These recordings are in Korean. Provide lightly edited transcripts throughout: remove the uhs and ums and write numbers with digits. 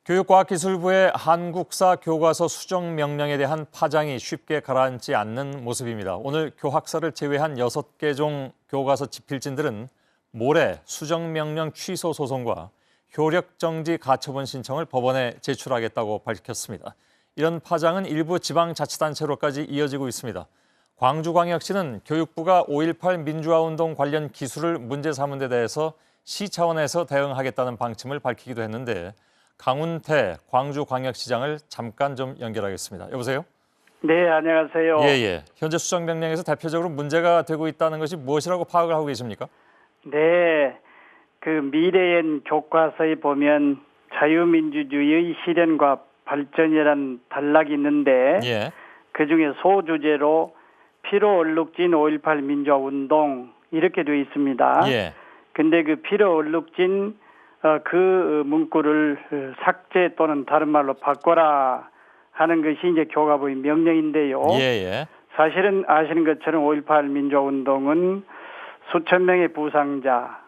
교육과학기술부의 한국사 교과서 수정 명령에 대한 파장이 쉽게 가라앉지 않는 모습입니다. 오늘 교학사를 제외한 6개 종 교과서 집필진들은 모레 수정 명령 취소 소송과 효력정지 가처분 신청을 법원에 제출하겠다고 밝혔습니다. 이런 파장은 일부 지방자치단체로까지 이어지고 있습니다. 광주광역시는 교육부가 5.18 민주화운동 관련 기술을 문제 삼은 데 대해서 시 차원에서 대응하겠다는 방침을 밝히기도 했는데 강운태 광주광역시장을 잠깐 좀 연결하겠습니다. 여보세요? 네, 안녕하세요. 예. 현재 수정 명령에서 대표적으로 문제가 되고 있다는 것이 무엇이라고 파악을 하고 계십니까? 네, 그 미래엔 교과서에 보면 자유민주주의의 실현과 발전이란 단락이 있는데 예. 그중에 소주제로 피로 얼룩진 5.18 민주화운동 이렇게 되어 있습니다. 예. 근데 그 피로 얼룩진 그 문구를 삭제 또는 다른 말로 바꿔라 하는 것이 이제 교과부의 명령인데요. 예. 사실은 아시는 것처럼 5.18 민주화운동은 수천 명의 부상자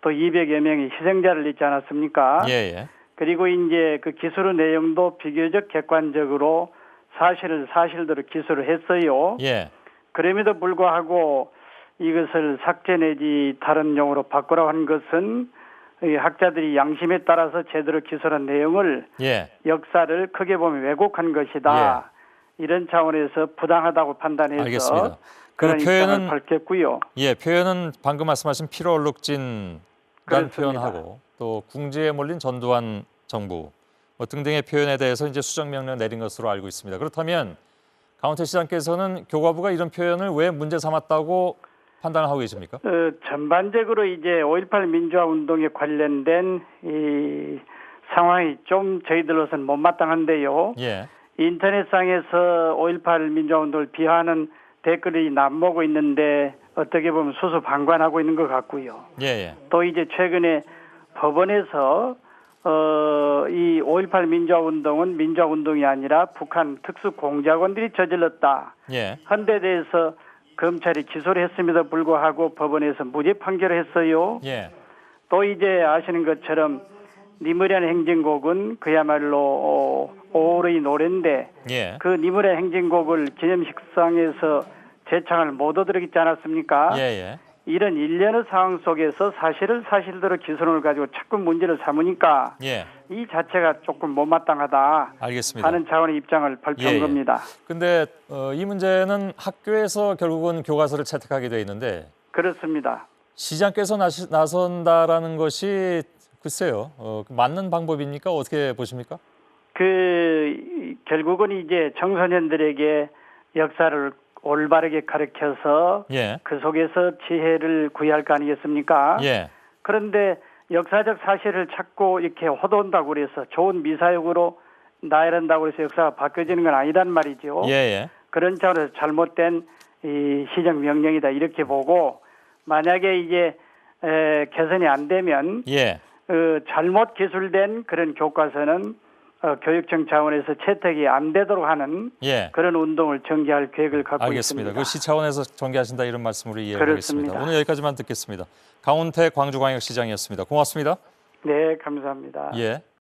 또 200여 명의 희생자를 잊지 않았습니까? 예. 그리고 이제 그 기술의 내용도 비교적 객관적으로 사실대로 기술을 했어요. 예. 그럼에도 불구하고 이것을 삭제 내지 다른 용어로 바꾸라고 한 것은 이 학자들이 양심에 따라서 제대로 기술한 내용을 예. 역사를 크게 보면 왜곡한 것이다. 이런 차원에서 부당하다고 판단해서 알겠습니다. 그런 입장을 표현은 밝혔고요. 예, 표현은 방금 말씀하신 피로 얼룩진이라는 그렇습니다. 표현하고 또 궁지에 몰린 전두환 정부 등등의 표현에 대해서 이제 수정 명령 내린 것으로 알고 있습니다. 그렇다면 강원태 시장께서는 교과부가 이런 표현을 왜 문제 삼았다고 판단을 하고 계십니까? 전반적으로 이제 5.18 민주화 운동에 관련된 이 상황이 좀 저희들로서는 못마땅한데요. 예. 인터넷상에서 5.18 민주화 운동을 비하하는 댓글이 남보고 있는데 어떻게 보면 수수방관하고 있는 것 같고요. 예. 또 이제 최근에 법원에서 이 5.18 민주화 운동은 민주화 운동이 아니라 북한 특수공작원들이 저질렀다. 예. 한 데 대해서 검찰이 기소를 했음에도 불구하고 법원에서 무죄 판결을 했어요. 예. 또 이제 아시는 것처럼 니무리안 행진곡은 그야말로 5월의 노래인데 예. 그 니무리안 행진곡을 기념식상에서 재창을 못 얻어들었지 않았습니까? 예. 이런 일련의 상황 속에서 사실을 사실대로 기술을 가지고 자꾸 문제를 삼으니까 예. 이 자체가 조금 못마땅하다 알겠습니다. 하는 차원의 입장을 발표한 겁니다. 근데 이 문제는 학교에서 결국은 교과서를 채택하게 돼 있는데 그렇습니다. 시장께서 나선다라는 것이 글쎄요. 맞는 방법입니까? 어떻게 보십니까? 결국은 이제 청소년들에게 역사를 올바르게 가르쳐서 예. 그 속에서 지혜를 구해야 할 거 아니겠습니까? 예. 그런데 역사적 사실을 찾고 이렇게 호도한다고 그래서 좋은 미사역으로 나열한다고 해서 역사가 바뀌어지는 건 아니란 말이죠. 예. 그런 차원에서 잘못된 이 시정 명령이다 이렇게 보고 만약에 이제 개선이 안 되면 예. 잘못 기술된 그런 교과서는 교육청 차원에서 채택이 안 되도록 하는 예. 그런 운동을 전개할 계획을 갖고 알겠습니다. 있습니다. 그 시 차원에서 전개하신다 이런 말씀으로 이해하겠습니다. 그렇습니다. 오늘 여기까지만 듣겠습니다. 강운태 광주광역시장이었습니다. 고맙습니다. 네, 감사합니다. 예.